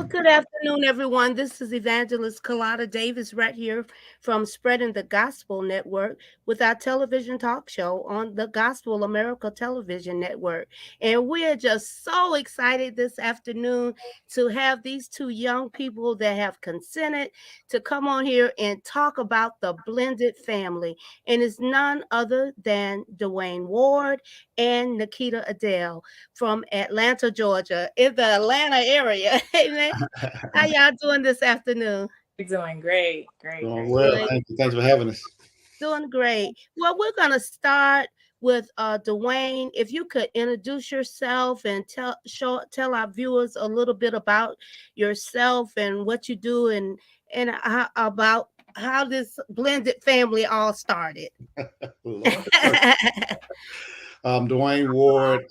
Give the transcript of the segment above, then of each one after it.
Well, good afternoon, everyone. This is Evangelist Calotta Davis right here from Spreading the Gospel Network with our television talk show on the Gospel America Television Network. And we're just so excited this afternoon to have these two young people that have consented to come on here and talk about the blended family. And it's none other than Duane Ward and Nikita Adell from Atlanta, Georgia, in the Atlanta area. Amen. How y'all doing this afternoon? We're doing great, great, Doing great. well. Good. Thank you. Thanks for having us. Doing great. Well, we're gonna start with Duane. If you could introduce yourself and tell our viewers a little bit about yourself and what you do about how this blended family all started. Lord. Duane Ward.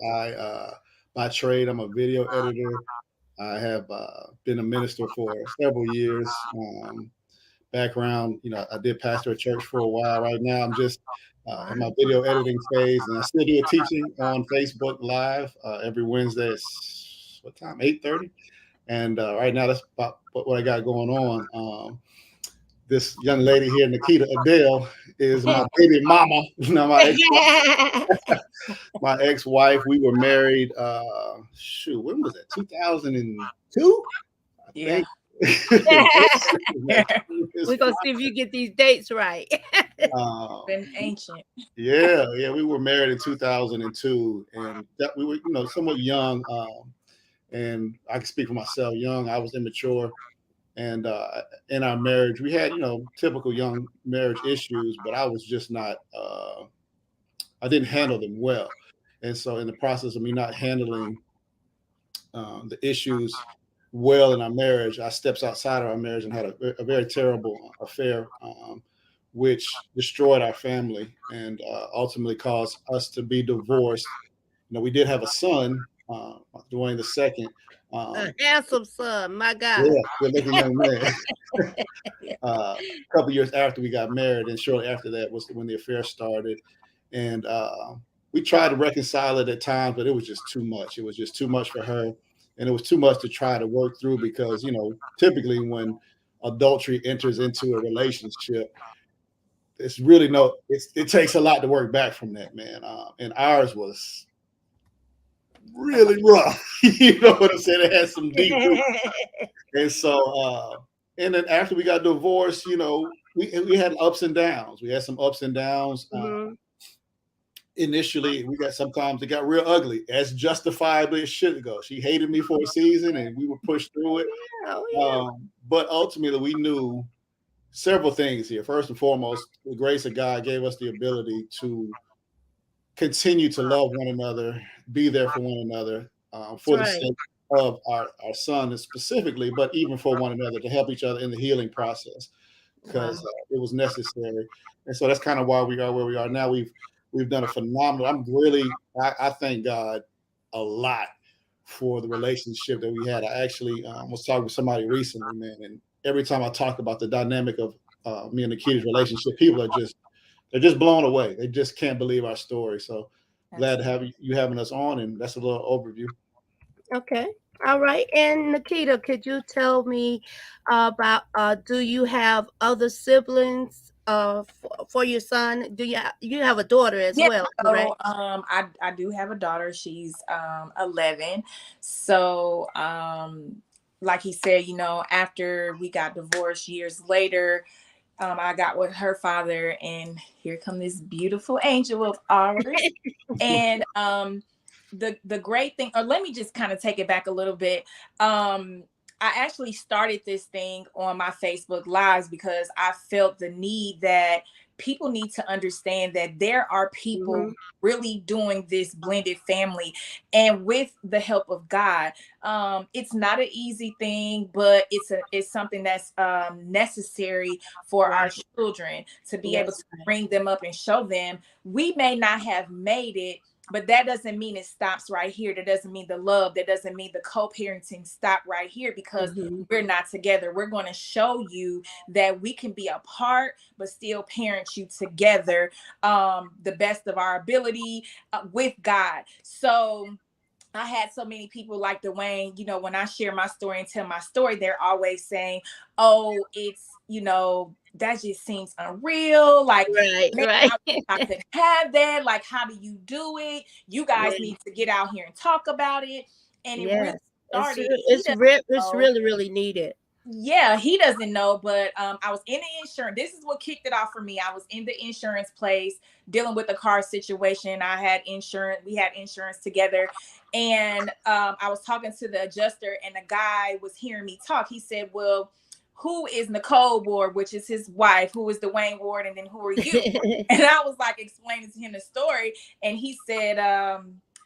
By trade, I'm a video editor. I have been a minister for several years. Background, I did pastor a church for a while. Right now, I'm just in my video editing phase, and I still do a teaching on Facebook Live every Wednesday. What time? 8:30. And right now, that's about what I got going on. This young lady here, Nikita Adell, is my baby mama. My ex-wife. We were married. When was that? 2002. I think. We're gonna see if you get these dates right. Been ancient. Yeah. We were married in 2002, and that we were, somewhat young. And I can speak for myself. Young, I was immature. And in our marriage, we had, typical young marriage issues, but I was just not, I didn't handle them well. And so in the process of me not handling the issues well in our marriage, I stepped outside of our marriage and had a very terrible affair, which destroyed our family and ultimately caused us to be divorced. We did have a son, Duane the second. A handsome son, my God. Yeah, good-looking young man. A couple years after we got married, and shortly after that was when the affair started. And we tried to reconcile it at times, but it was just too much. It was just too much for her, and it was too much to try to work through because, typically when adultery enters into a relationship, it's really it takes a lot to work back from that, man. And ours was really rough. You know what I'm saying? It had some deep roots. And so, and then after we got divorced, we had ups and downs. We had some ups and downs. Initially, sometimes it got real ugly, as justifiably it should go. She hated me for a season, and we were pushed through it. But ultimately, we knew several things here. First and foremost, the grace of God gave us the ability to continue to love one another, be there for one another, for the sake of our son specifically, but even for one another, to help each other in the healing process, because it was necessary. And so that's kind of why we are where we are now. We've done a phenomenal. I thank God a lot for the relationship that we had. I actually was talking with somebody recently, man, and every time I talk about the dynamic of me and Nikita's relationship, people they're just blown away. They just can't believe our story. So glad to have you having us on, and that's a little overview. Okay. All right. And Nikita, could you tell me about do you have other siblings for your son? Do you have a daughter as well, correct? So I do have a daughter. She's 11. So like he said, after we got divorced years later, I got with her father, and here come this beautiful angel of ours. And the great thing, or let me just kind of take it back a little bit. I actually started this thing on my Facebook Lives because I felt the need that people need to understand that there are people really doing this blended family, and with the help of God, it's not an easy thing, but it's something that's necessary for our children to be able to bring them up and show them. We may not have made it, but that doesn't mean it stops right here. That doesn't mean the love. That doesn't mean the co-parenting stop right here because we're not together. We're going to show you that we can be apart, but still parent you together, the best of our ability with God. So I had so many people like Duane, you know, when I share my story and tell my story, they're always saying, oh, it's, you know, that just seems unreal. Like, Right, man, right. I wish I could have that. Like, how do you do it? You guys Yeah. need to get out here and talk about it. And it really Yes. started, he It's doesn't it's know. really, really needed. Yeah, he doesn't know, but I was in the insurance. This is what kicked it off for me. I was in the insurance place dealing with the car situation. I had insurance, we had insurance together. And I was talking to the adjuster, and the guy was hearing me talk. He said, well, who is Nicole Ward, which is his wife? Who is Dwayne Ward? And then who are you? And I was like explaining to him the story. And he said,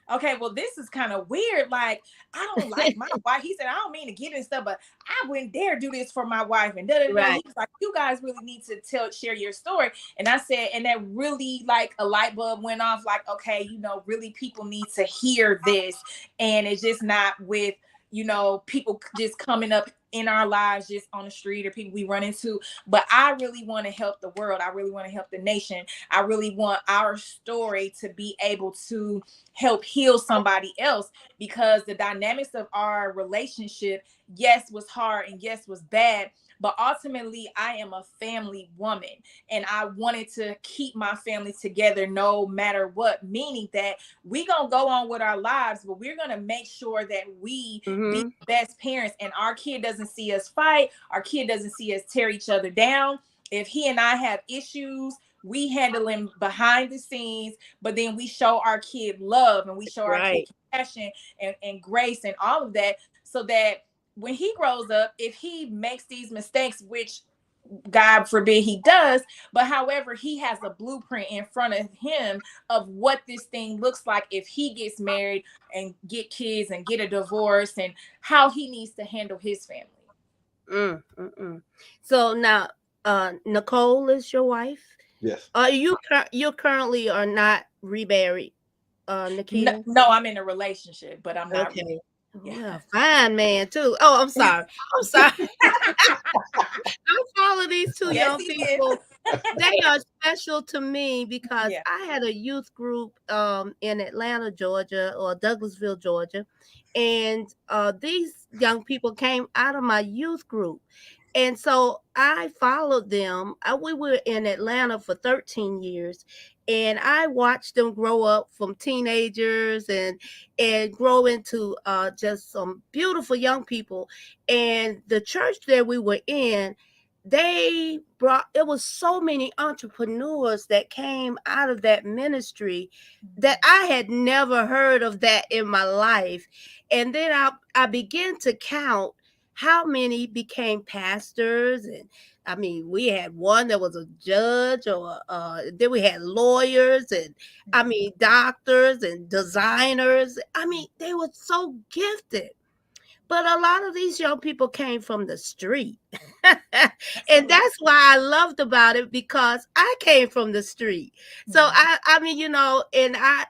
okay, well, this is kind of weird. Like, I don't like my wife. He said, I don't mean to get in stuff, but I wouldn't dare do this for my wife. And da, da, da. Right. He was like, you guys really need to share your story. And I said, and that really like a light bulb went off, like, okay, you know, really people need to hear this. And it's just not with, you know, people just coming up in our lives just on the street or people we run into. But I really want to help the world. I really want to help the nation. I really want our story to be able to help heal somebody else, because the dynamics of our relationship, yes, was hard, and yes, was bad, but ultimately I am a family woman, and I wanted to keep my family together no matter what, meaning that we gonna go on with our lives, but we're gonna make sure that we be Mm-hmm. best parents, and our kid doesn't see us fight, our kid doesn't see us tear each other down. If he and I have issues, we handle him behind the scenes, but then we show our kid love, and we show our kid Right. compassion and grace and all of that, so that when he grows up, if he makes these mistakes, which God forbid he does, but however, he has a blueprint in front of him of what this thing looks like if he gets married and get kids and get a divorce, and how he needs to handle his family. Mm. So now, Nicole is your wife. Yes. You currently are not remarried, No, Nikita? no, I'm in a relationship, but I'm not. Okay. Yeah. Well, fine man too. Oh, I'm sorry. I'm sorry. I follow these two Yes, young he is. people. They are special to me because Yeah. I had a youth group in Atlanta, Georgia, or Douglasville, Georgia, and these young people came out of my youth group. And so I followed them. We were in Atlanta for 13 years, and I watched them grow up from teenagers and grow into just some beautiful young people. And the church that we were in, they brought, it was so many entrepreneurs that came out of that ministry that I had never heard of that in my life. And then I began to count how many became pastors. And I mean, we had one that was a judge, or then we had lawyers, and I mean doctors and designers. I mean, they were so gifted. But a lot of these young people came from the street. And Absolutely. that's why I loved about it, because I came from the street. So Mhm. I mean, you know, and I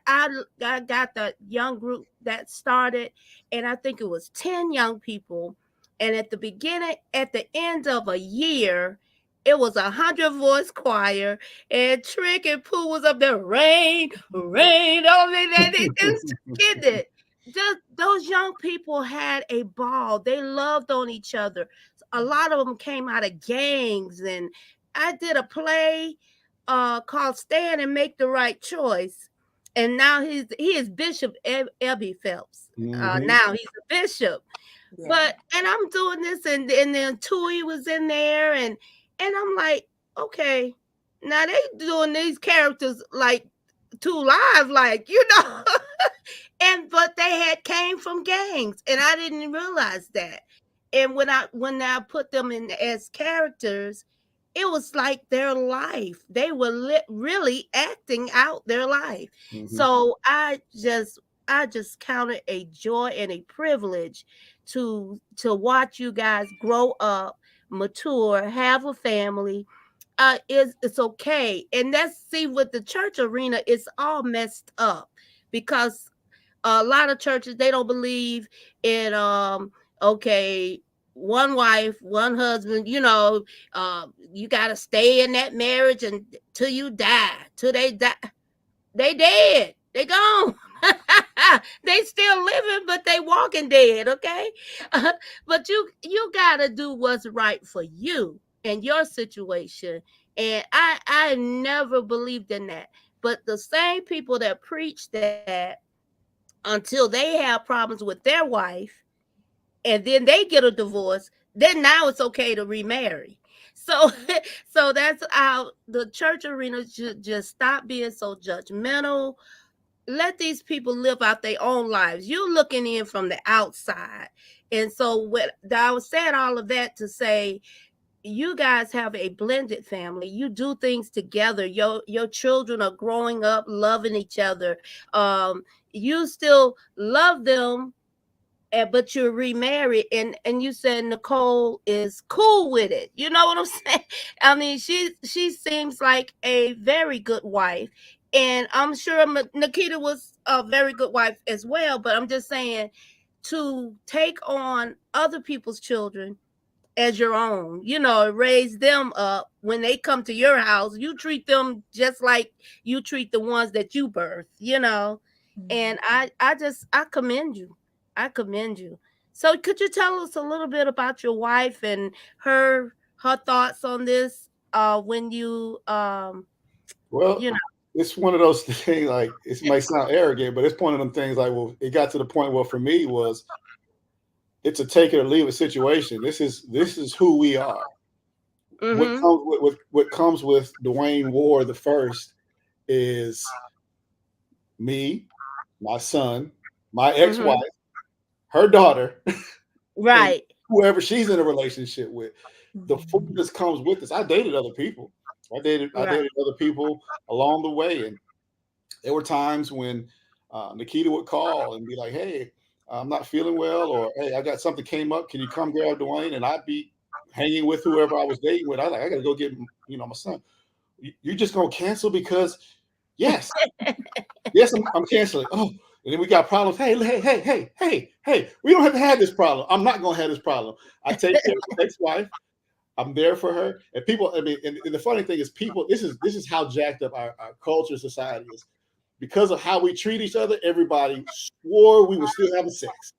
got the young group that started, and I think it was 10 young people. And at the beginning, at the end of a year, it was 100 voice choir, and Trick and Pooh was up there, rain, rain. Oh, they was getting it. Just those young people had a ball. They loved on each other. A lot of them came out of gangs, and I did a play called "Stand and Make the Right Choice," and now he is Bishop Ebby Phelps. Mm-hmm. Now he's a bishop. Yeah. But and I'm doing this, and then Tui was in there, and I'm like, okay, now they doing these characters like too live, like, you know. And but they had came from gangs, and I didn't realize that. And when I put them in as characters, it was like their life. They were really acting out their life. Mm-hmm. So I just count it a joy and a privilege to watch you guys grow up, mature, have a family. It's okay. And let's see, with the church arena, it's all messed up because a lot of churches, they don't believe in okay, one wife, one husband, you know, you got to stay in that marriage and till you die, till they die. They dead, they gone. They still living, but they walking dead. Okay, but you gotta do what's right for you and your situation. And I never believed in that. But the same people that preach that until they have problems with their wife and then they get a divorce, then now it's okay to remarry. So so that's how the church arena should just stop being so judgmental. Let these people live out their own lives. You're looking in from the outside. And so what I was saying all of that to say, you guys have a blended family. You do things together. Your children are growing up loving each other. You still love them, but you're remarried, and you said Nicole is cool with it. You know what I'm saying? I mean, she seems like a very good wife, and I'm sure Nikita was a very good wife as well. But I'm just saying, to take on other people's children as your own, raise them up. When they come to your house, you treat them just like you treat the ones that you birth. And I commend you. I commend you. So could you tell us a little bit about your wife and her thoughts on this, when Well, you know it's one of those things, like, it might sound arrogant, but it's one of them things, like, well, it got to the point where for me was, it's a take it or leave it situation. This is who we are. What mhm comes what comes with Dwayne Ward the first is me, my son, my mhm ex-wife, her daughter, and right whoever she's in a relationship with. The Mhm. fullness comes with this. I dated other people. I right dated other people along the way, and there were times when Nikita would call and be like, "Hey, I'm not feeling well," or "Hey, I got something came up. Can you come grab Duane?" And I'd be hanging with whoever I was dating with. I got to go get my son. You're just gonna cancel because yes, yes, I'm canceling. Oh, and then we got problems. Hey, hey, hey, hey, hey, hey. We don't have to have this problem. I'm not gonna have this problem. I take care of my ex-wife. I'm there for her. And people, I mean, and the funny thing is, people, this is how jacked up our culture, society is. Because of how we treat each other, everybody swore we were still having sex.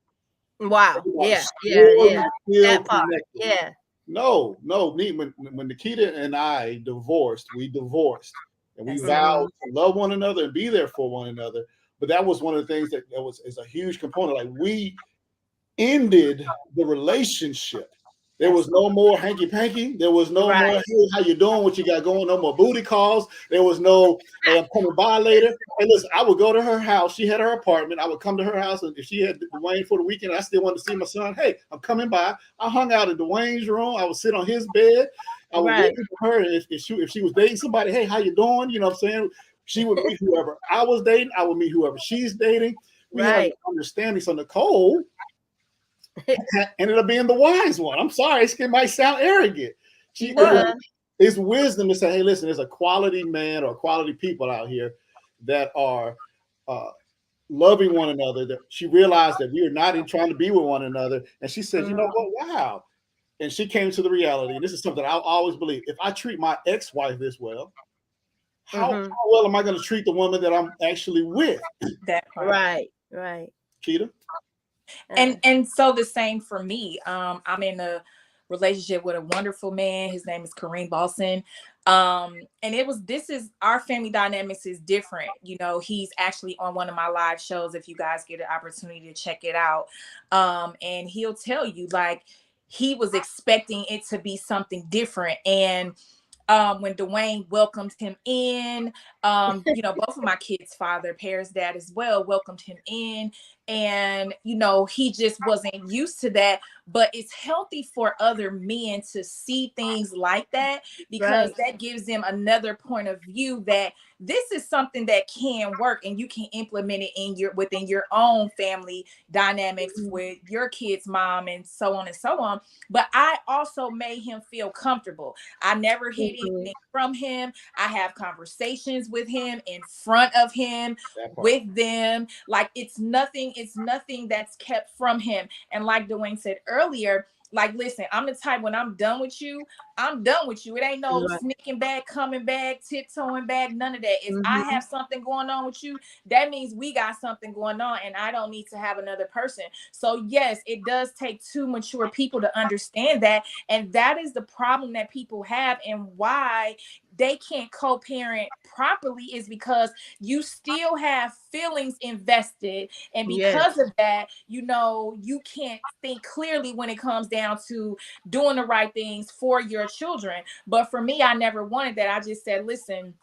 wow, Everybody yeah, yeah, swore we yeah, were still that part, connected. yeah. No, no. When Nikita and I divorced, we divorced, and we That's it. vowed Mhm. to love one another and be there for one another. But that was one of the things that was is a huge component. Like, we ended the relationship. There That's was no more hanky panky. There was no more, Right. hey, how you doing? What you got going? No more booty calls. There was no, hey, I'm coming by later. Hey, listen, I would go to her house. She had her apartment. I would come to her house, and if she had Dwayne for the weekend, I still wanted to see my son. Hey, I'm coming by. I hung out in Dwayne's room. I would sit on his bed. I would Right. wait for her. If she was dating somebody, hey, how you doing? You know what I'm saying? She would meet whoever I was dating. I would meet whoever she's dating. We have an Right. understanding. So Nicole ended up being the wise one. I'm sorry, it might sound arrogant. She Look, was. it's wisdom to say, hey, listen, there's a quality man or quality people out here that are uh, loving one another. That she realized that we are not in trying to be with one another, and she said, you know Mhm. what? Wow. And she came to the reality, and this is something I always believe. If I treat my ex-wife this well, Mhm. how well am I going to treat the woman that I'm actually with? that part. Right. Right. Cheetah? And so the same for me. I'm in a relationship with a wonderful man. His name is Kareem Balson. And this is our family dynamics is different. He's actually on one of my live shows if you guys get an opportunity to check it out. And he'll tell you, like, he was expecting it to be something different. And when Duane welcomed him in, both of my kids' father, Pear's dad as well, welcomed him in. And, he just wasn't used to that. But it's healthy for other men to see things like that, because Right. that gives them another point of view that this is something that can work and you can implement it within your own family dynamics Mhm. with your kid's mom and so on and so on. But I also made him feel comfortable. I never hid Mhm. anything from him. I have conversations with him in front of him, That part. with them. Like, it's nothing it's nothing that's kept from him. And like Duane said earlier, like, listen, I'm the type, when I'm done with you, I'm done with you. It ain't no Right. sneaking back, coming back, tiptoeing back, none of that. If I Mm-hmm. have something going on with you, that means we got something going on, and I don't need to have another person. So yes, it does take two mature people to understand that. And that is the problem that people have, and why they can't co-parent properly, is because you still have feelings invested. And Yes. because of that, you can't think clearly when it comes down to doing the right things for your children. But for me, I never wanted that. I just said, listen,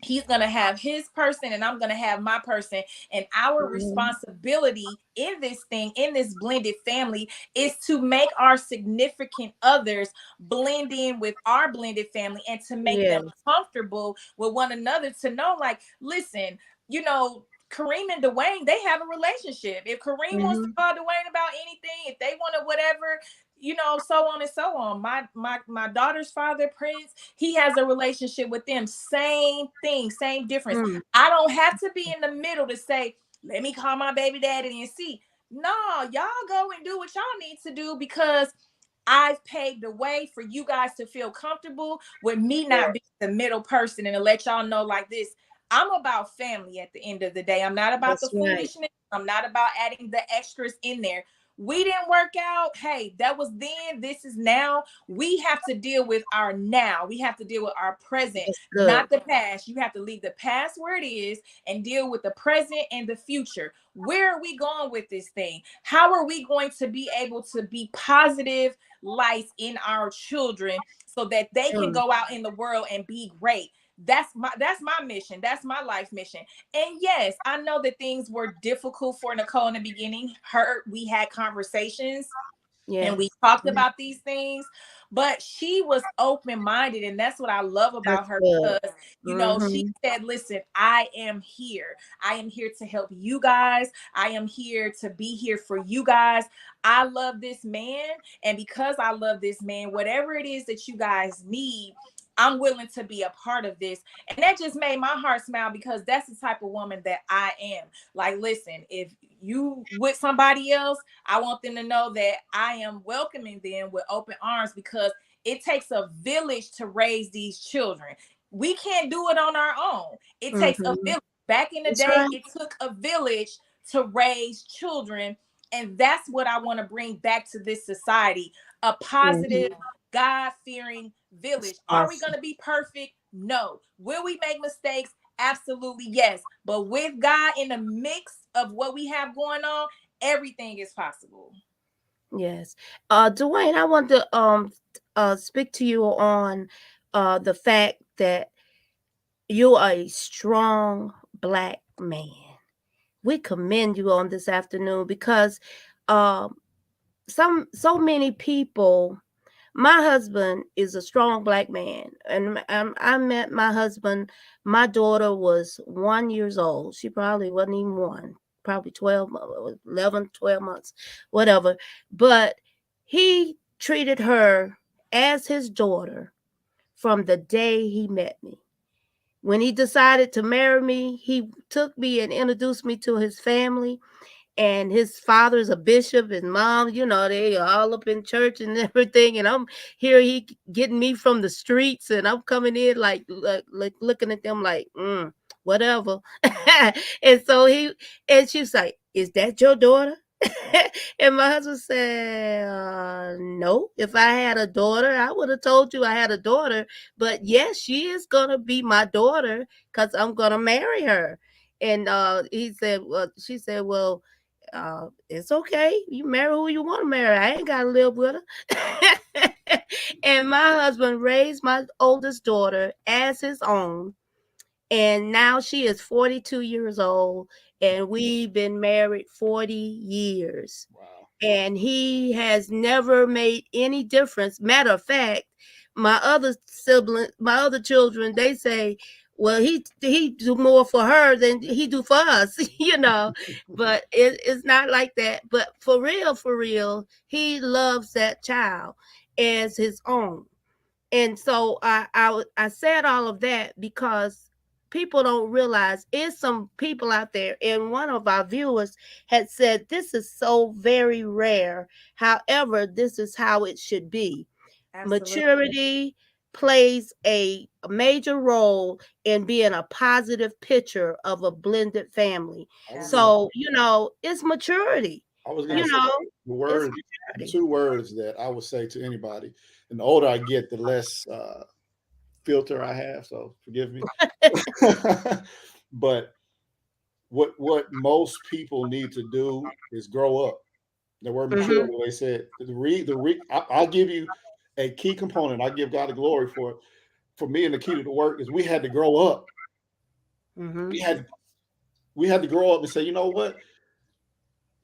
he's going to have his person and I'm going to have my person. And our Mm-hmm. responsibility in this thing, in this blended family, is to make our significant others blend in with our blended family, and to make them Yes. comfortable with one another, to know, like, listen, Kareem and Duane, they have a relationship. If Kareem wants to Mm-hmm. call Duane about anything, if they want to whatever, so on and so on. My daughter's father, Prince, he has a relationship with them. Same thing, same difference. Mm. I don't have to be in the middle to say, let me call my baby daddy and see. No, y'all go and do what y'all need to do, because I've paved the way for you guys to feel comfortable with me not Yes. being the middle person, and to let y'all know, like this, I'm about family at the end of the day. I'm not about the That's right. foolishness. I'm not about adding the extras in there. We didn't work out. Hey, that was then. This is now. We have to deal with our now. We have to deal with our present, That's good. not the past. You have to leave the past where it is and deal with the present and the future. Where are we going with this thing? How are we going to be able to be positive lights in our children so that they can Mm. go out in the world and be great? That's my mission. That's my life mission. And yes, I know that things were difficult for Nicole in the beginning. We had conversations and we Yes. talked about these things, but she was open-minded, and that's what I love about That's her, good. because she Mm-hmm. said, listen, I am here. I am here to help you guys. I am here to be here for you guys. I love this man, and because I love this man, whatever it is that you guys need, I'm willing to be a part of this. And that just made my heart smile, because that's the type of woman that I am. Like, listen, if you with somebody else, I want them to know that I am welcoming them with open arms, because it takes a village to raise these children. We can't do it on our own. It takes a Mm-hmm. village. Back in the That's day, right. it took a village to raise children. And that's what I want to bring back to this society: a positive, Mm-hmm. God fearing village. It's Are we going awesome. to be perfect? No. Will we make mistakes? Absolutely, yes. But with God in the mix of what we have going on, everything is possible. Yes. Duane, I want to speak to you on the fact that you are a strong black man. We commend you on this afternoon because um so many people. My husband is a strong black man, and I met my husband. My daughter was 1 years old. She probably wasn't even one, probably 12, 11, 12 months, whatever. But he treated her as his daughter from the day he met me. When he decided to marry me, he took me and introduced me to his family, and his father's a bishop, and mom, they all up in church and everything. And I'm here, he getting me from the streets, and I'm coming in like looking at them like, whatever. and so and she was like, "Is that your daughter?" And my husband said, "No. If I had a daughter, I would have told you I had a daughter. But yes, she is gonna be my daughter because I'm gonna marry her." And she said, "Well, it's okay. You marry who you want to marry. I ain't got to live with her." And my husband raised my oldest daughter as his own. And now she is 42 years old. And we've been married 40 years. Wow. And he has never made any difference. Matter of fact, my other children, they say, well, he do more for her than he do for us, But it's not like that. But for real, he loves that child as his own. And so I said all of that because people don't realize is some people out there, and one of our viewers had said this is so very rare. However, this is how it should be. Absolutely. Maturity plays a major role in being a positive picture of a blended family. I was gonna, So, it's maturity. I was gonna You say know, the it's word, the maturity. two words that I would say to anybody. And the older I get, the less filter I have. So forgive me. But what most people need to do is grow up. The word Mm-hmm. maturity, they said, I'll give you a key component. I give God the glory for it. For me and the key to the work is we had to grow up. Mm-hmm. We had we had to grow up and say, you know what?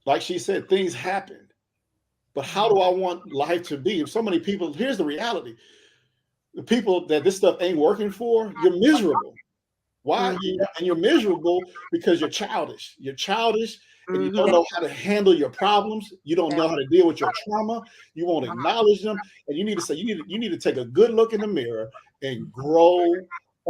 Like she said, things happen. But how do I want life to be? If so many people, here's the reality: the people that this stuff ain't working for, you're miserable. Why? Mm-hmm. And you're miserable because you're childish. You're childish and you don't Mm-hmm. know how to handle your problems. You don't know how to deal with your trauma. You won't acknowledge them. And you need to say, you need to take a good look in the mirror and grow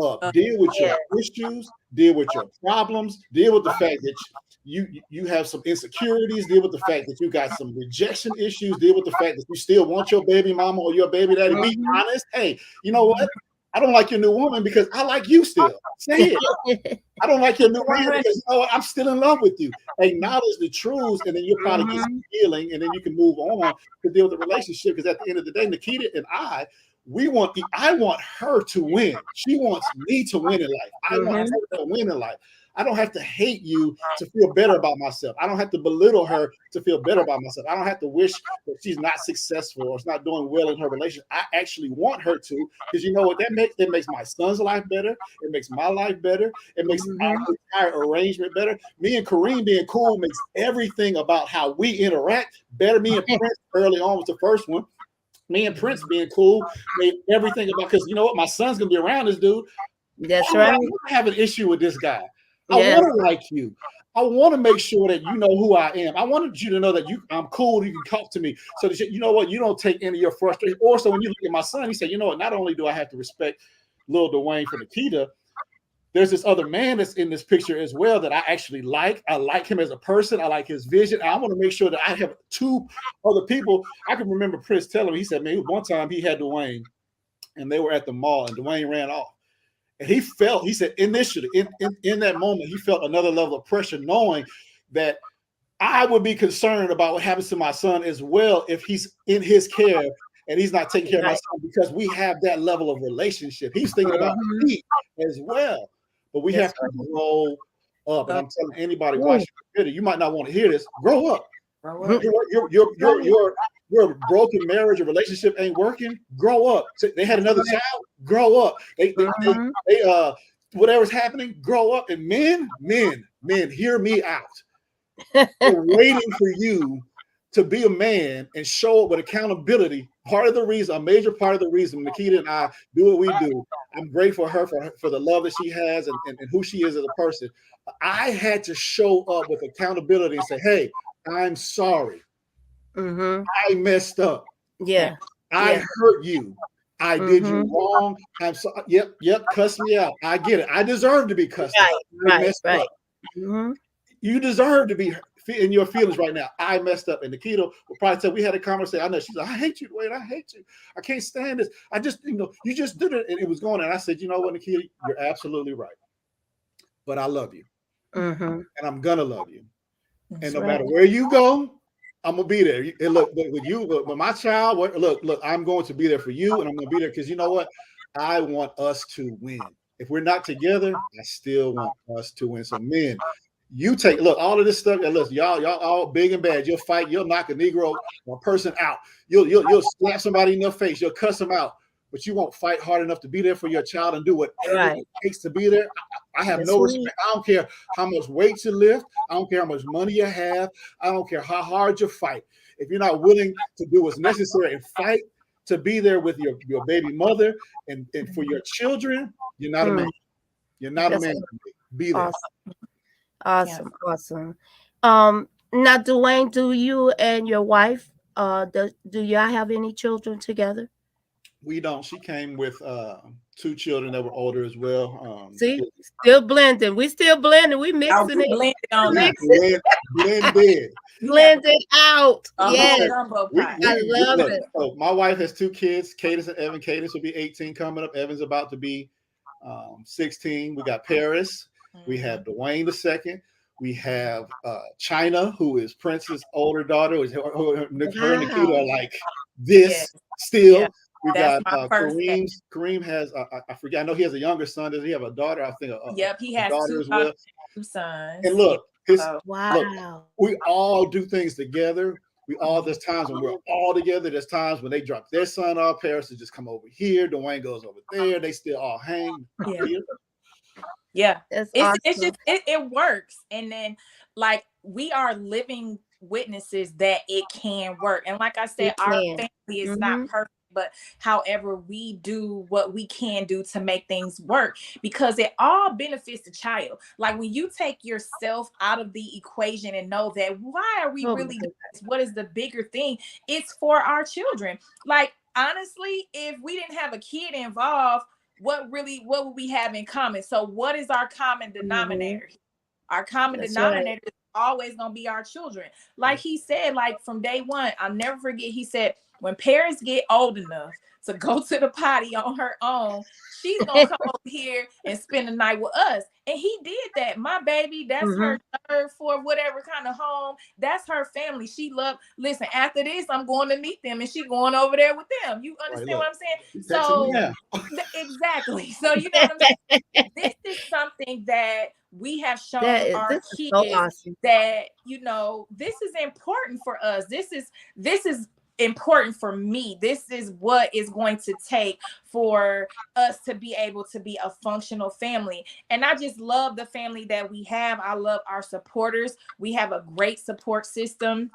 up. Deal with your Yeah. issues, deal with your problems, deal with the fact that you have some insecurities, deal with the fact that you got some rejection issues, deal with the fact that you still want your baby mama or your baby daddy. Be Mm-hmm. honest. Hey, you know what? I don't like your new woman because I like you still. Say it. I don't like your new man because you know what? I'm still in love with you. Acknowledge the truths, and then you'll probably get some Mm-hmm. healing, and then you can move on to deal with the relationship. Because at the end of the day, Nikita and I want her to win. She wants me to win in life. I want Mm-hmm. her to win in life. I don't have to hate you to feel better about myself. I don't have to belittle her to feel better about myself. I don't have to wish that she's not successful or is not doing well in her relationship. I actually want her to, because you know what that makes? It makes my son's life better. It makes my life better. It makes Mm-hmm. our entire arrangement better. Me and Kareem being cool makes everything about how we interact better. Me and Prince early on was the first one. Me and Prince being cool made everything about, because you know what? My son's gonna be around this dude. That's Why would right. I have an issue with this guy? I Yes. want to like you. I want to make sure that you know who I am. I wanted you to know that I'm cool. You can talk to me. So that you know what? You don't take any of your frustration. Also, when you look at my son, he said, you know what? Not only do I have to respect Lil Duane for Nikita, there's this other man that's in this picture as well that I actually like. I like him as a person. I like his vision. I want to make sure that I have two other people. I can remember Prince telling me, he said, man, one time he had Duane and they were at the mall and Duane ran off. And he said, initially, in that moment, he felt another level of pressure, knowing that I would be concerned about what happens to my son as well if he's in his care and he's not taking care of my Right. son, because we have that level of relationship. He's thinking about Mm-hmm. me as well. But we have That's to grow up. And Go I'm telling anybody right. watching the video, you might not want to hear this. Grow up. grow Mm-hmm. up. Your broken marriage or relationship ain't working. Grow up. So they had another child. Grow up. Mm-hmm. They whatever's happening. Grow up. And men, hear me out. They're waiting for you to be a man and show up with accountability. Part of the reason, a major part of the reason Nikita and I do what we do, I'm grateful for her for the love that she has and who she is as a person. I had to show up with accountability and say, hey, I'm sorry. Mm-hmm. I messed up. Yeah. I Yeah. hurt you. I did you Mm-hmm. wrong. I'm sorry. Yep. Cuss me out. I get it. I deserve to be cussed out. Right. I Right. messed Right. up. Mm-hmm. You deserve to be in your feelings right now. I messed up. And Nikita will probably tell, we had a conversation. I know she's like, I hate you, Duane. I hate you. I can't stand this. I just, you just did it. And it was going. And I said, you know what, Nikita, you're absolutely right. But I love you. Mm-hmm. And I'm going to love you. And That's no right. matter where you go, I'm gonna be there. And look, with you, with my child, look, I'm going to be there for you, and I'm gonna be there because you know what? I want us to win. If we're not together, I still want us to win. So, men, you take look all of this stuff. And listen, y'all all big and bad. You'll fight. You'll knock a Negro or a person out. You'll slap somebody in their face. You'll cuss them out. But you won't fight hard enough to be there for your child and do whatever Right. it takes to be there. I have That's no right. respect. I don't care how much weight you lift. I don't care how much money you have. I don't care how hard you fight. If you're not willing to do what's necessary and fight to be there with your baby mother and for your children, you're not a man. Mm. You're not a That's man. Be there. awesome. Yeah. Awesome. Awesome. Now, Duane, do you and your wife, do y'all have any children together? We don't. She came with two children that were older as well. See, still blending. We still blending. We mixing We it. blended on We us. blended. We have Blended out. a whole Yes, gumbo pot. I love look, it. so my wife has two kids, Cadence and Evan. Cadence will be 18 coming up. Evan's about to be 16. We got Paris. We have Duane the second. We have China, who is Prince's older daughter. Her and Nikita are like this still. Yeah. We That's got my first Kareem has I forget. I know he has a younger son. Does he have a daughter? I think Yep, he has daughter two as well. two sons. And look, Wow. look, we all do things together. There's times when we're all together. There's times when they drop their son off. Paris to just come over here. Duane goes over there. They still all hang. Yeah. That's It's awesome. just it works. And then like we are living witnesses that it can work. And like I said, our family is not perfect, but however, we do what we can do to make things work because it all benefits the child. Like when you take yourself out of the equation and know that why are we really doing this? What is the bigger thing? It's for our children. Like honestly, if we didn't have a kid involved, what would we have in common? So what is our common denominator? Our common denominator is always going to be our children. Like he said, like from day one, I'll never forget, he said, when parents get old enough to go to the potty on her own, she's going to come over here and spend the night with us. And he did that. My baby, that's her third, fourth, whatever kind of home. That's her family. She loved, listen, after this, I'm going to meet them and she going over there with them. You understand what I'm saying? So exactly. So you know what I'm saying? This is something that we have shown our kids that, you know, this is important for us. This is important for me. This is what is going to take for us to be able to be a functional family. And I just love the family that we have. I love our supporters. We have a great support system.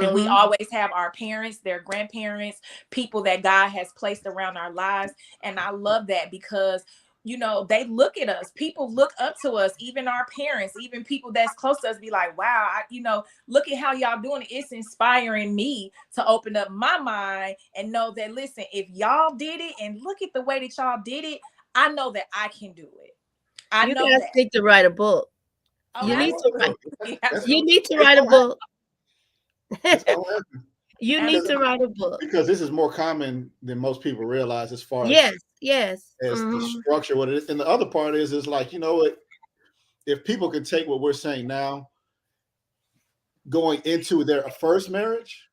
And we always have our parents, their grandparents, people that God has placed around our lives. And I love that because, you know, they look at us. People look up to us, even our parents, even people that's close to us be like, wow, you know, look at how y'all doing it. It's inspiring me to open up my mind and know that, listen, if y'all did it and look at the way that y'all did it, I know that I can do it. You guys need to write a book. You need to write. You need to write a book. You need to write a book because this is more common than most people realize as far as the structure. What it is, and the other part is like, you know what? If people can take what we're saying now, going into their first marriage,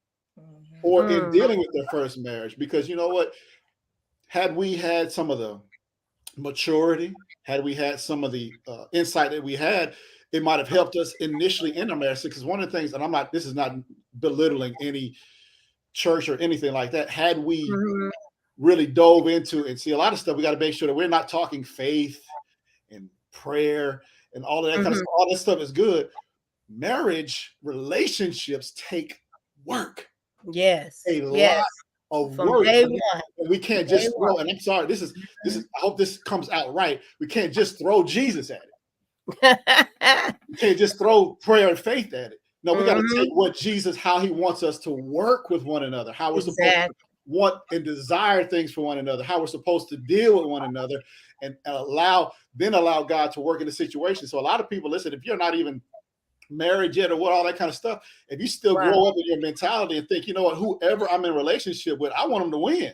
or in dealing with their first marriage, because you know what? Had we had some of the maturity, had we had some of the insight that we had, it might have helped us initially in our marriage. Because one of the things, and this is not belittling any church or anything like that. Had we really dove into and see a lot of stuff, we got to make sure that we're not talking faith and prayer and all of that kind of stuff. All that stuff is good. Marriage relationships take work. Yes. A lot of From work. Day one. And we can't just throw, and I'm sorry, this is I hope this comes out right. We can't just throw Jesus at it. We can't just throw prayer and faith at it. No, we got to take what Jesus, how he wants us to work with one another, how we're supposed to want and desire things for one another, how we're supposed to deal with one another, and allow God to work in the situation. So a lot of people, listen, if you're not even married yet or what, all that kind of stuff, if you still grow up in your mentality and think, you know what, whoever I'm in a relationship with, I want them to win.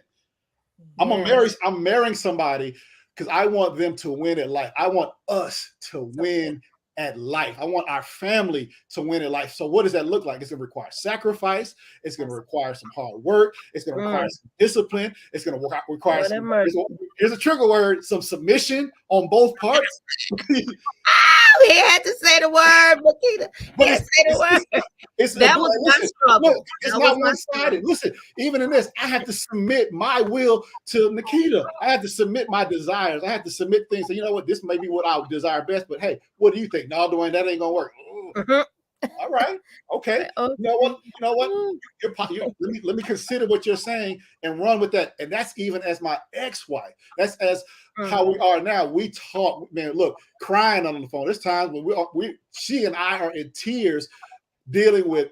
I'm marrying somebody because I want them to win at life. I want us to win at life. I want our family to win at life. So what does that look like? It's going to require sacrifice. It's going to require some hard work. It's going to require some discipline. It's going to require here's a trigger word, some submission on both parts. He had to say the word, Nikita. He had to say the word. That was my struggle. Look, it's not one-sided. Listen, even in this, I had to submit my will to Nikita. I had to submit my desires. I had to submit things. So, you know what? This may be what I desire best, but hey, what do you think? No, Duane, that ain't gonna work. All right, okay. You know what? Let me consider what you're saying and run with that. And that's even as my ex-wife. That's as how we are now. We talk, man. Look, crying on the phone. There's times when she and I are in tears, dealing with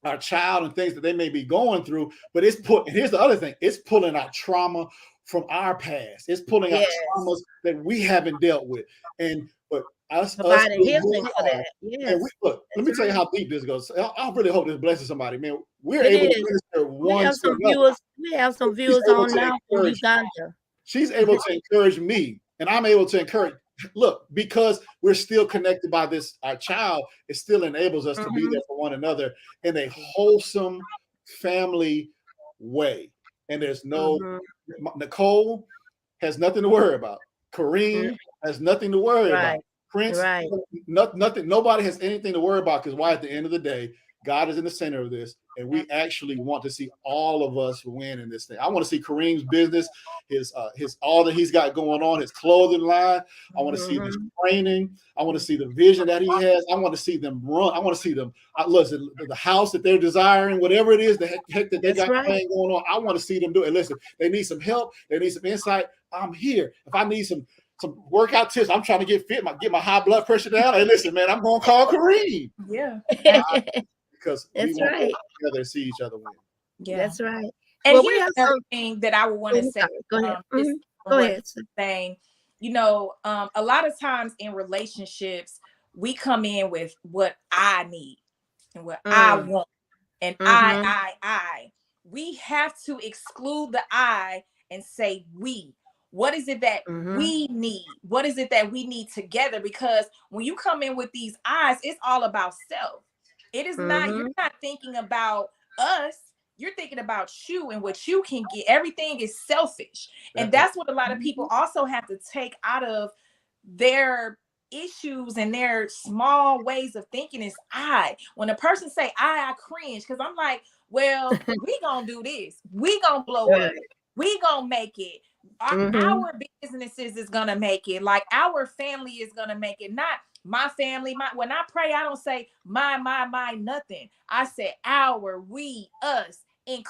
our child and things that they may be going through. But here's the other thing: it's pulling out trauma from our past. It's pulling out Yes. traumas that we haven't dealt with. And but us Providing being who healing we for are, that. and we Yes. look, let That's me tell you right. how deep this goes. I really hope this blesses somebody, man. We're It able to is. minister We one have to some another. viewers. We have some She's viewers able on to now from encourage. Uganda. She's able to encourage me, and I'm able to encourage. Look, because we're still connected by this, our child, it still enables us to be there for one another in a wholesome family way. And there's no Mm-hmm. Nicole has nothing to worry about. Kareem Mm-hmm. has nothing to worry about. Right. Prince, Right. nothing. Nobody has anything to worry about because why? At the end of the day, God is in the center of this, and we actually want to see all of us win in this thing. I want to see Kareem's business, his all that he's got going on, his clothing line. I want to see this Mm-hmm. training. I want to see the vision that he has. I want to see them run. I want to see them. Listen, the house that they're desiring, whatever it is, the heck that they That's got right. going on. I want to see them do it. Listen, they need some help. They need some insight. I'm here. If I need some workout tips, I'm trying to get fit, get my high blood pressure down. Hey, listen, man, I'm going to call Kareem. Yeah. Because we That's want to right. work together and see each other win. Yeah. That's right. And Well, we here's have another some. thing that I would want Oh, to I'm say, sorry. Go ahead. just Go what ahead. he's saying, a lot of times in relationships, we come in with what I need and what I Mm. want and Mm-hmm. I. We have to exclude the I and say we. What is it that Mm-hmm. we need? What is it that we need together? Because when you come in with these eyes, it's all about self. It is not, you're Mm-hmm. not thinking about us. You're thinking about you and what you can get. Everything is selfish. And That part. that's what a lot of people also have to take out of their issues and their small ways of thinking is I. When a person say I cringe because I'm like, well, we gonna do this. We gonna blow up. Right. We gonna make it. Mm-hmm. Our businesses is gonna make it. Like our family is gonna make it. Not my family. My when I pray, I don't say my, nothing. I say our, we, us.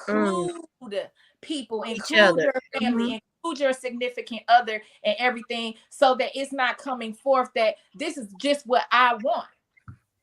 Mm. Include people, Each include other. your Mm-hmm. family, include your significant other and everything, so that it's not coming forth that this is just what I want.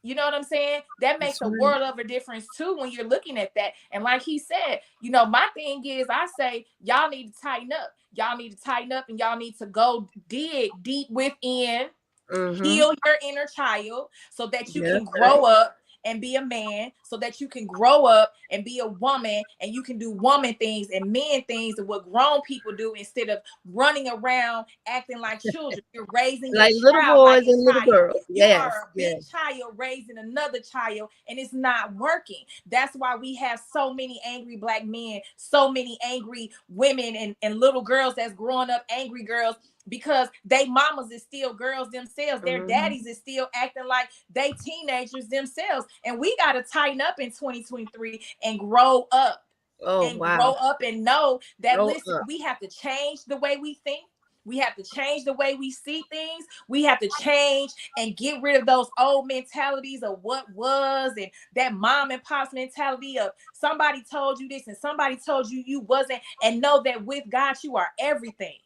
You know what I'm saying? That makes That's a right. world of a difference too when you're looking at that. And like he said, my thing is I say y'all need to tighten up. Y'all need to tighten up and y'all need to go dig deep within, Mm-hmm. heal your inner child so that you can That's grow right. up and be a man, so that you can grow up and be a woman and you can do woman things and men things and what grown people do instead of running around acting like children. You're raising your Like little child like boys a and little child. girls. You are Yes. a big Yes. child raising another child and it's not working. That's why we have so many angry black men, so many angry women and little girls that's growing up angry girls, because they mamas is still girls themselves. Their Mm-hmm. daddies is still acting like they teenagers themselves. And we got to tighten up in 2023 and grow up Oh and grow wow. up and know that, Grow listen, up. we have to change the way we think. We have to change the way we see things. We have to change and get rid of those old mentalities of what was and that mom and pop's mentality of somebody told you this and somebody told you you wasn't, and know that with God, you are everything.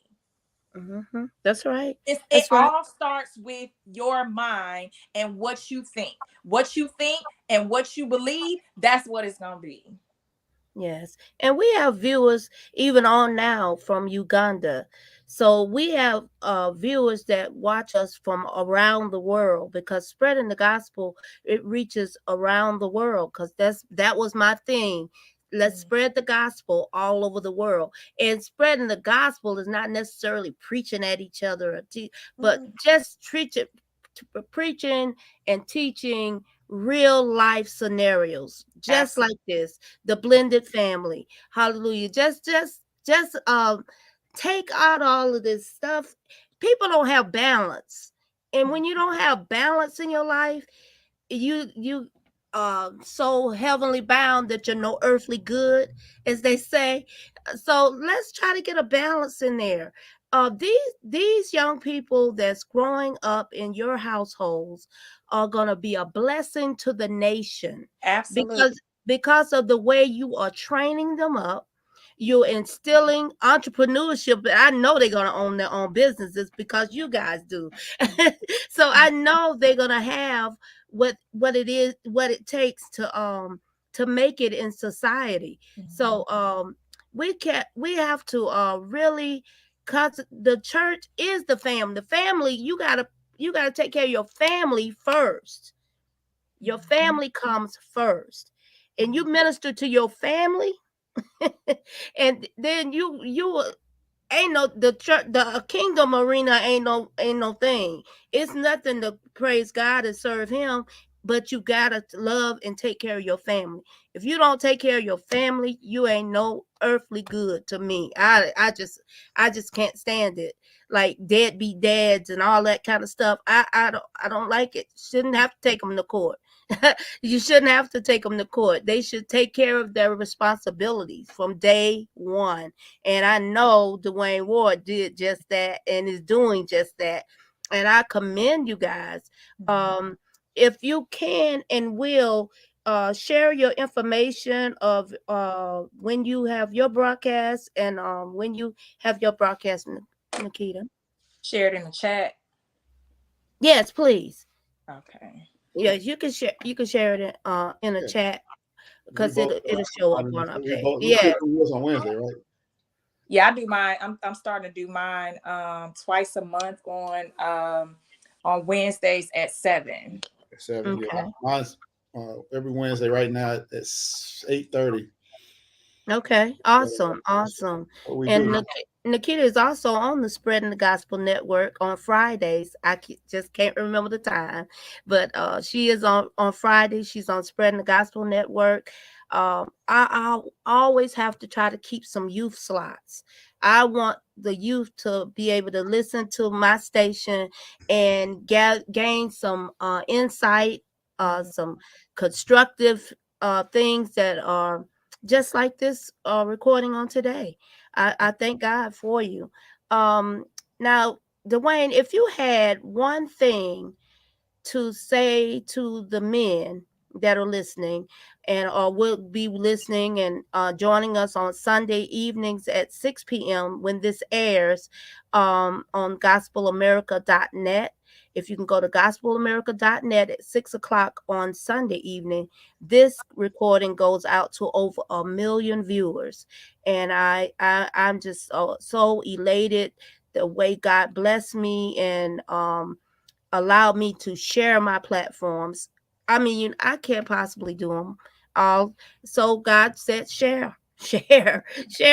Mm-hmm. That's right. It That's right. all starts with your mind and what you think. What you think and what you believe, that's what it's going to be. Yes. And we have viewers even on now from Uganda. So we have viewers that watch us from around the world, because spreading the gospel, it reaches around the world, because that was my thing. Let's spread the gospel all over the world. And spreading the gospel is not necessarily preaching at each other, but Mhm. just preaching and teaching real life scenarios, just Absolutely. like this, the blended family. Hallelujah. Just take out all of this stuff. People don't have balance. And when you don't have balance in your life, you so heavenly bound that you're no earthly good, as they say. So let's try to get a balance in there. These young people that's growing up in your households are going to be a blessing to the nation, Absolutely. because of the way you are training them up. You're instilling entrepreneurship. I know they're going to own their own businesses because you guys do. So I know they're going to have what it takes to make it in society. Mhm. So we have to really, cause the church is the family. The family, you gotta take care of your family first. Your Mhm. family comes first, and you Mhm. minister to your family, and then you ain't no the church, the kingdom arena ain't no thing. It's nothing to praise God and serve Him, but you gotta love and take care of your family. If you don't take care of your family, you ain't no earthly good to me. I just can't stand it. Like deadbeat dads and all that kind of stuff. I don't like it. Shouldn't have to take them to court. You shouldn't have to take them to court. They should take care of their responsibilities from day one. And I know Duane Ward did just that and is doing just that. And I commend you guys. Mhm. Um, if you can and will, share your information of when you have your broadcast and when you have your broadcast, Nikita. Share it in the chat. Yes, please. Okay. Yes, you can share it in a Yeah. chat, We because both it'll show up on our we page. both we Yeah. should do yours on Wednesday, right? Yeah, I do mine. I'm starting to do mine twice a month on Wednesdays at 7. At 7. Yeah. Okay. Mine's every Wednesday right now at 8:30. Okay, awesome, That's awesome. what we And do. Nikita is also on the Spreading the Gospel Network on Fridays. Just can't remember the time, but she is on Friday. She's on Spreading the Gospel Network. I always have to try to keep some youth slots. I want the youth to be able to listen to my station and gain some insight, some constructive things that are just like this recording on today. I thank God for you. Um, now, Duane, if you had one thing to say to the men that are listening and or will be listening and joining us on Sunday evenings at 6 p.m. when this airs, on gospelamerica.net. If you can go to gospelamerica.net at 6 o'clock on Sunday evening, this recording goes out to over 1 million viewers. And I'm just so elated the way God blessed me and allowed me to share my platforms. I mean, I can't possibly do them all. So God said, share, share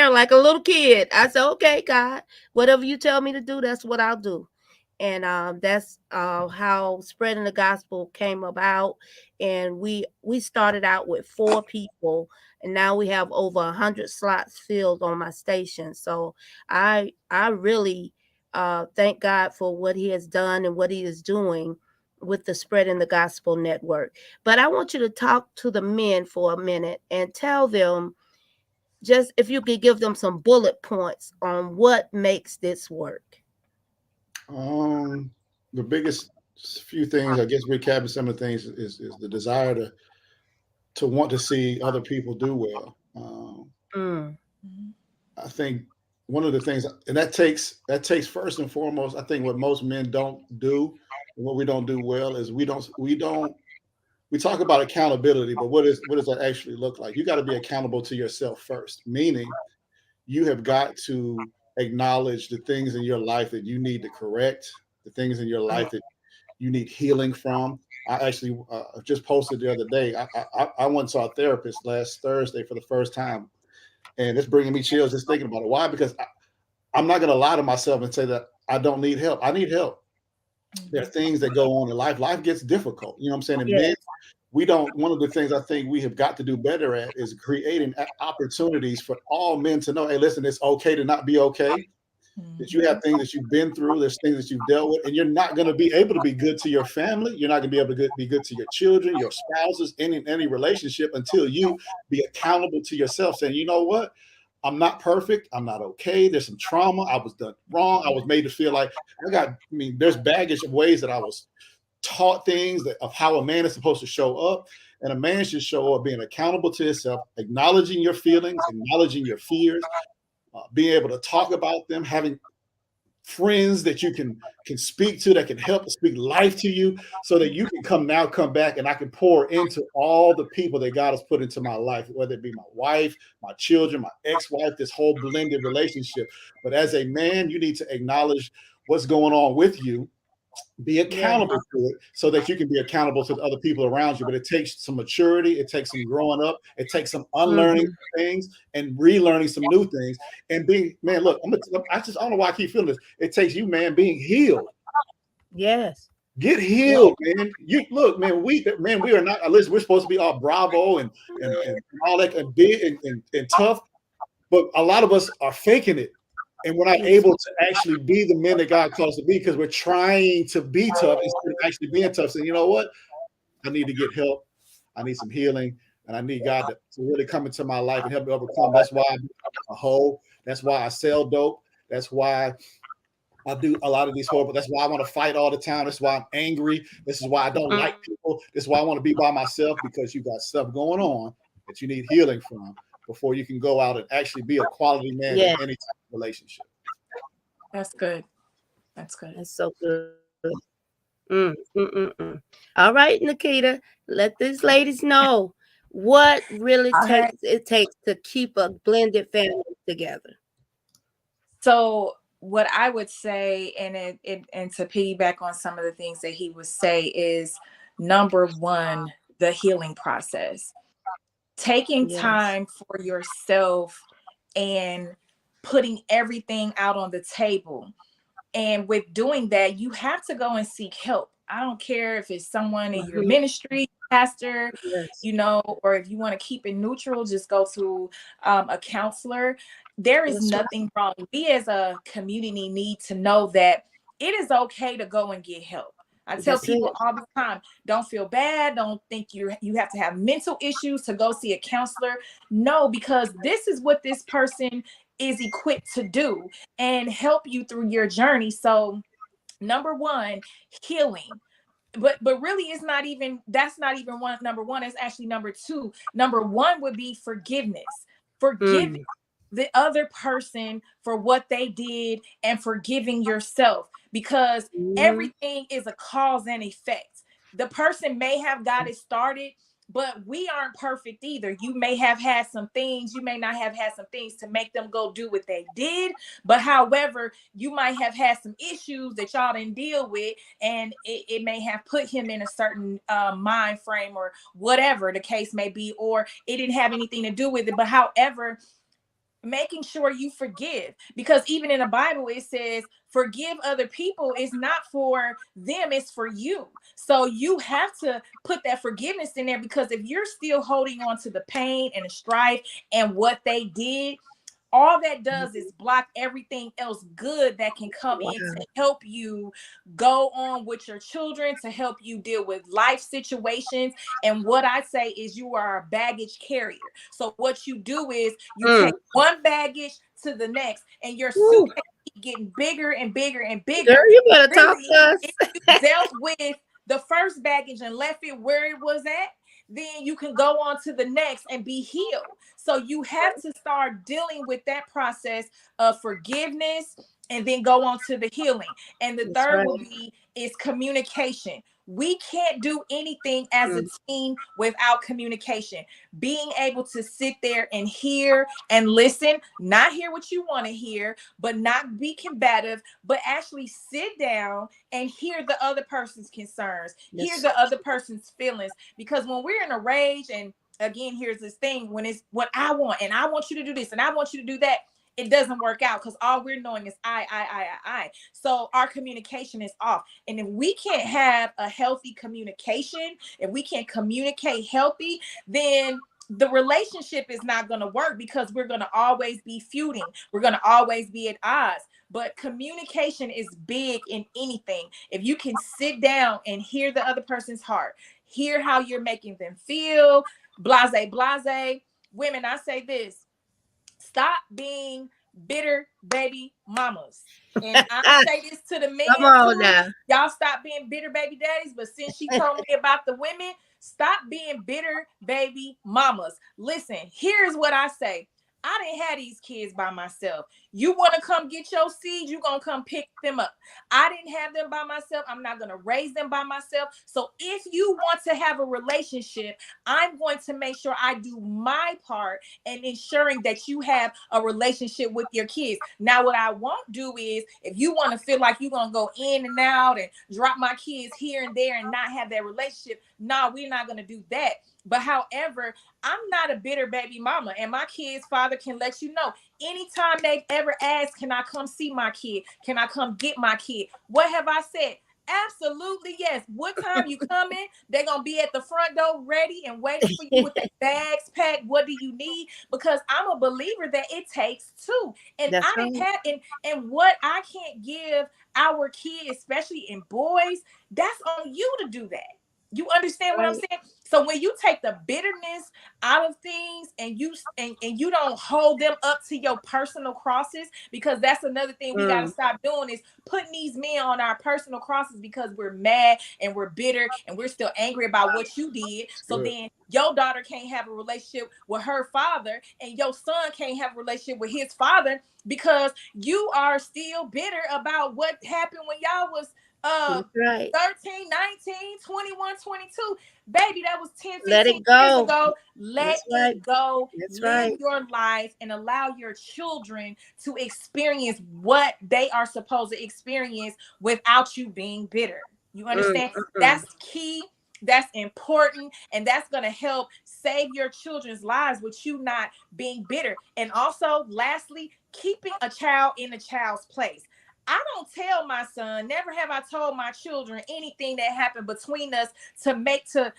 like a little kid. I said, okay, God, whatever you tell me to do, that's what I'll do. And that's how spreading the gospel came about. And we started out with 4 people, and now we have over 100 slots filled on my station. So I really thank God for what He has done and what He is doing with the Spreading the Gospel Network. But I want you to talk to the men for a minute and tell them, just if you could give them some bullet points on what makes this work. The biggest few things, I guess, recapping some of the things is the desire to want to see other people do well. Mm. Mhm. I think one of the things, and that takes first and foremost. I think what most men don't do, and what we don't do well, is we talk about accountability, but what does that actually look like? You got to be accountable to yourself first, meaning you have got to acknowledge the things in your life that you need to correct, the things in your life that you need healing from. I actually just posted the other day. I went and saw a therapist last Thursday for the first time, and it's bringing me chills just thinking about it. Why? Because I'm not going to lie to myself and say that I don't need help. I need help. There are Mhm. things that go on in life. Life gets difficult. You know what I'm saying? And men, Yes. we don't. One of the things I think we have got to do better at is creating opportunities for all men to know. Hey, listen, it's okay to not be okay. That you have Mhm. things that you've been through, there's things that you've dealt with, and you're not going to be able to be good to your family. You're not going to be able to be good to your children, your spouses, any relationship until you be accountable to yourself, saying, you know what? I'm not perfect. I'm not okay. There's some trauma. I was done wrong. I was made to feel like there's baggage of ways that I was taught things of how a man is supposed to show up. And a man should show up being accountable to himself, acknowledging your feelings, acknowledging your fears, being able to talk about them, having friends that you can speak to, that can help speak life to you, so that you can come back and I can pour into all the people that God has put into my life, whether it be my wife, my children, my ex-wife, this whole blended relationship. But as a man, you need to acknowledge what's going on with you, be accountable to it, so that you can be accountable to the other people around you. But it takes some maturity, it takes some growing up, it takes some unlearning things and relearning some new things. And being, man, look, I don't know why I keep feeling this. It takes you, man, being healed. Yes. Get healed, man. You look, man. We are not. Listen, we're supposed to be all bravo and all that and big and tough, but a lot of us are faking it, and we're not able to actually be the men that God calls us to be, because we're trying to be tough instead of actually being tough. So you know what? I need to get help. I need some healing, and I need God to really come into my life and help me overcome. That's why I'm a hoe. That's why I sell dope. That's why I do a lot of these horrible. That's why I want to fight all the time. That's why I'm angry. This is why I don't like people. This is why I want to be by myself, because you got stuff going on that you need healing from before you can go out and actually be a quality man in any type of relationship. That's good. That's good. That's so good. All right, Nikita, let these ladies know what really takes to keep a blended family together. So what I would say, and to piggyback on some of the things that he would say, is number one, the healing process. Taking time for yourself and putting everything out on the table. And with doing that, you have to go and seek help. I don't care if it's someone in your ministry, pastor, or if you want to keep it neutral, just go to a counselor. There is nothing wrong. We as a community need to know that it is okay to go and get help. I tell people all the time, don't feel bad. Don't think you have to have mental issues to go see a counselor. No, because this is what this person is equipped to do and help you through your journey. So number one, healing. But really that's not even number one. It's actually number two. Number one would be forgiveness. Forgiving the other person for what they did and forgiving yourself, because everything is a cause and effect. The person may have got it started, but we aren't perfect either. You may have had some things, you may not have had some things to make them go do what they did. But however, you might have had some issues that y'all didn't deal with, and it may have put him in a certain mind frame or whatever the case may be, or it didn't have anything to do with it. But however, making sure you forgive, because even in the Bible it says forgive other people is not for them, it's for you. So you have to put that forgiveness in there, because if you're still holding on to the pain and the strife and what they did, all that does is block everything else good that can come in to help you go on with your children, to help you deal with life situations. And what I say is you are a baggage carrier. So what you do is you take one baggage to the next, and your suitcase getting bigger and bigger and bigger. Girl, you better talk to us. If you dealt with the first baggage and left it where it was at, then you can go on to the next and be healed. So you have to start dealing with that process of forgiveness and then go on to the healing. And the third will be is communication. We can't do anything as a team without communication. Being able to sit there and hear and listen, not hear what you want to hear, but not be combative, but actually sit down and hear the other person's concerns, hear the other person's feelings. Because when we're in a rage, and again, here's this thing, when it's what I want, and I want you to do this, and I want you to do that, it doesn't work out, because all we're knowing is I. So our communication is off. And if we can't have a healthy communication, if we can't communicate healthy, then the relationship is not going to work, because we're going to always be feuding. We're going to always be at odds. But communication is big in anything. If you can sit down and hear the other person's heart, hear how you're making them feel, blase. Women, I say this. Stop being bitter baby mamas. And I say this to the men too. Y'all stop being bitter baby daddies. But since she told me about the women, stop being bitter baby mamas. Listen, here's what I say. I didn't have these kids by myself. You want to come get your seeds, you're going to come pick them up. I didn't have them by myself. I'm not going to raise them by myself. So if you want to have a relationship, I'm going to make sure I do my part in ensuring that you have a relationship with your kids. Now, what I won't do is, if you want to feel like you're going to go in and out and drop my kids here and there and not have that relationship, no, we're not going to do that. But however, I'm not a bitter baby mama, and my kid's father can let you know. Anytime they've ever asked, can I come see my kid? Can I come get my kid? What have I said? Absolutely yes. What time you coming? They're gonna be at the front door ready and waiting for you with their bags packed. What do you need? Because I'm a believer that it takes two. And That's I didn't right. have and what I can't give our kids, especially in boys, that's on you to do that. You understand what I'm Right. saying? So when you take the bitterness out of things and you don't hold them up to your personal crosses, because that's another thing we got to Mm. stop doing, is putting these men on our personal crosses because we're mad and we're bitter and we're still angry about what you did. So Good. then your daughter can't have a relationship with her father and your son can't have a relationship with his father because you are still bitter about what happened when y'all was uh That's right. 13, 19, 21, 22. Baby, that was 10, Let 15 it years go. ago. Let That's right. it go. That's Live right. your life and allow your children to experience what they are supposed to experience without you being bitter. You Mm, understand? mm, That's key. That's important. And that's going to help save your children's lives with you not being bitter. And also, lastly, keeping a child in a child's place. I don't tell my son, never have I told my children anything that happened between us to make to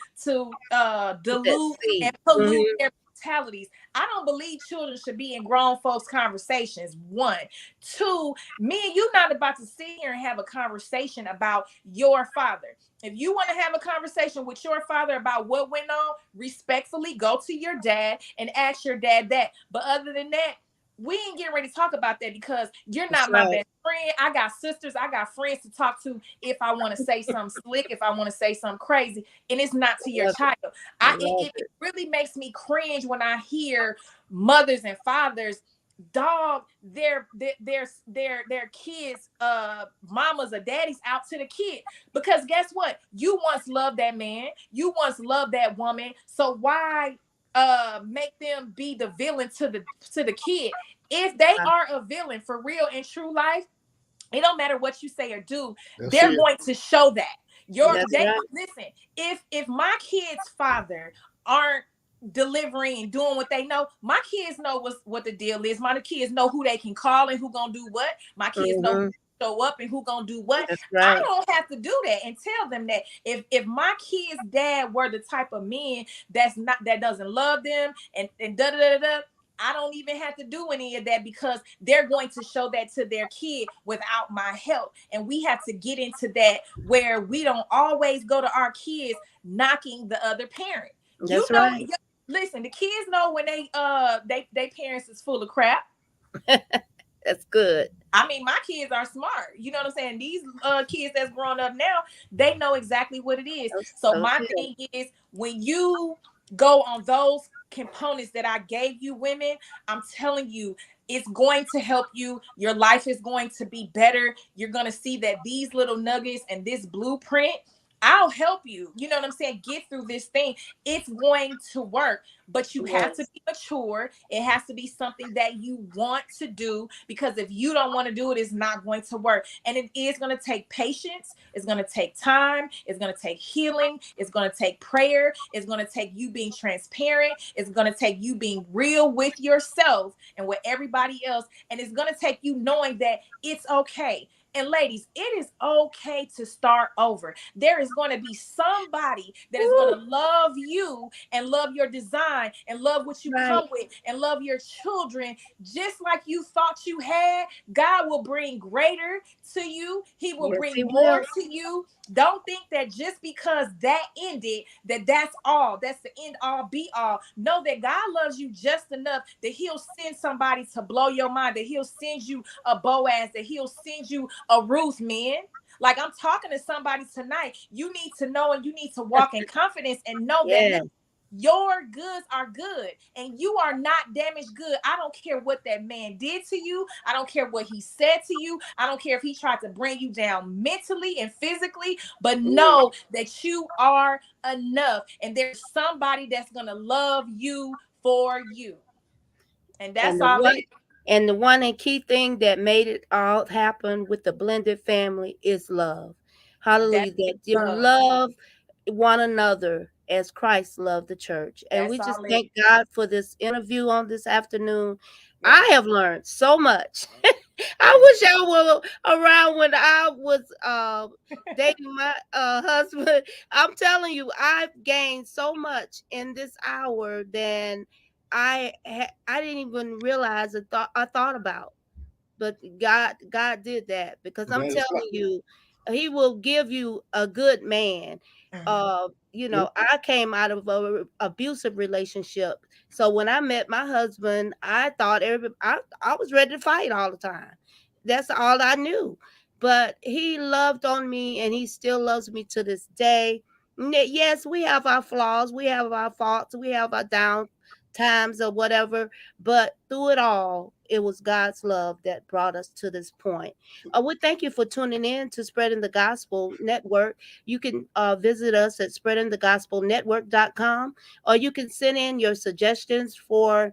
that dilute and seed. pollute Mhm. their mentalities. I don't believe children should be in grown folks' conversations. One. Two, me and you not about to sit here and have a conversation about your father. If you want to have a conversation with your father about what went on, respectfully go to your dad and ask your dad that. But other than that, we ain't getting ready to talk about that because you're That's not my right. best friend. I got sisters, I got friends to talk to if I want to say something slick, if I want to say something crazy, and it's not to I your love it. child. I I love it it. really makes me cringe when I hear mothers and fathers dog their kids mamas or daddies out to the kid, because guess what, you once loved that man, you once loved that woman, so why make them be the villain to the kid? If they Uh, are a villain for real in true life, it don't matter what you say or do, That's they're it. going to show that. Your That's they right. listen, if my kids' father aren't delivering and doing what they know, my kids know what the deal is. My kids know who they can call and who gonna do what. My kids know who Hmm. show up and who gonna do what. That's I right. don't have to do that and tell them that. If my kids' dad were the type of man that doesn't love them and da da da da, I don't even have to do any of that because they're going to show that to their kid without my help. And we have to get into that where we don't always go to our kids knocking the other parent. You That's know, right. listen, the kids know when they parents is full of crap. That's good. I mean, my kids are smart. You know what I'm saying? These kids that's growing up now, they know exactly what it is. So my Okay. thing is, when you go on those components that I gave you, women, I'm telling you, it's going to help you. Your life is going to be better. You're going to see that these little nuggets and this blueprint, I'll help you. You know what I'm saying? Get through this thing. It's going to work, but you have to Yes. be mature. It has to be something that you want to do, because if you don't want to do it, it's not going to work. And it is going to take patience. It's going to take time. It's going to take healing. It's going to take prayer. It's going to take you being transparent. It's going to take you being real with yourself and with everybody else. And it's going to take you knowing that it's okay. And ladies, it is okay to start over. There is going to be somebody that is going Woo. to love you and love your design and love what you Right. come with and love your children just like you thought you had. God will bring greater to you. He will Yes, he bring more will. to you. Don't think that just because that ended, that's all. That's the end all be all. Know that God loves you just enough that he'll send somebody to blow your mind, that he'll send you a Boaz, that he'll send you a Ruth, man. Like, I'm talking to somebody tonight. You need to know and you need to walk in confidence and know that, Yes. Your goods are good and you are not damaged good. I don't care what that man did to you. I don't care what he said to you. I don't care if he tried to bring you down mentally and physically, but know that you are enough. And there's somebody that's going to love you for you. And And that's the all one it and the one and key thing that made it all happen with the blended family is love. that Hallelujah. That is you love. love one another as Christ loved the church. And That's we just all it thank God for this interview on this afternoon. yeah. I have learned so much. I Yeah. wish I were around when I was dating my husband. I'm telling you, I've gained so much in this hour than I didn't even realize I thought about. But God did that, because I'm Evangelist, telling you, he will give you a good man. Mhm. I came out of a abusive relationship. So when I met my husband, I thought I was ready to fight all the time. That's all I knew. But he loved on me, and he still loves me to this day. Yes, we have our flaws, we have our faults, we have our down times or whatever, but through it all, it was God's love that brought us to this point. We thank you for tuning in to Spreading the Gospel Network. You can visit us at spreadingthegospelnetwork.com, or you can send in your suggestions for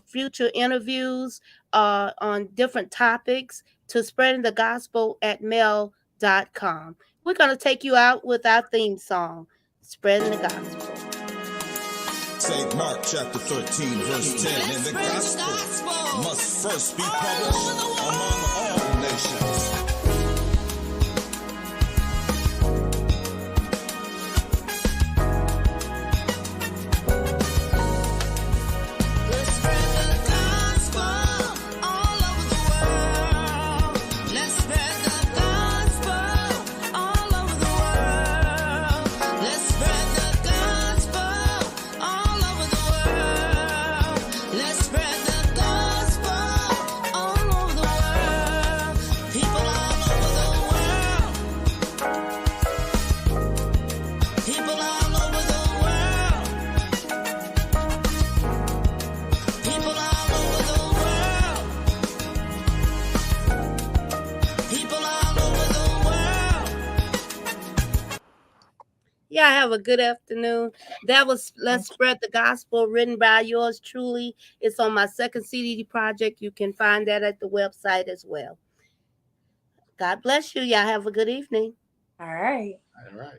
future interviews on different topics to spreadingthegospel@mail.com. We're going to take you out with our theme song, Spreading the Gospel. St. Mark chapter 13, verse 10. And the gospel must first be published among all nations. Yeah, have a good afternoon. That was Let's Spread the Gospel, written by yours truly. It's on my second CD project. You can find that at the website as well. God bless you. Y'all have a good evening. All right. all right.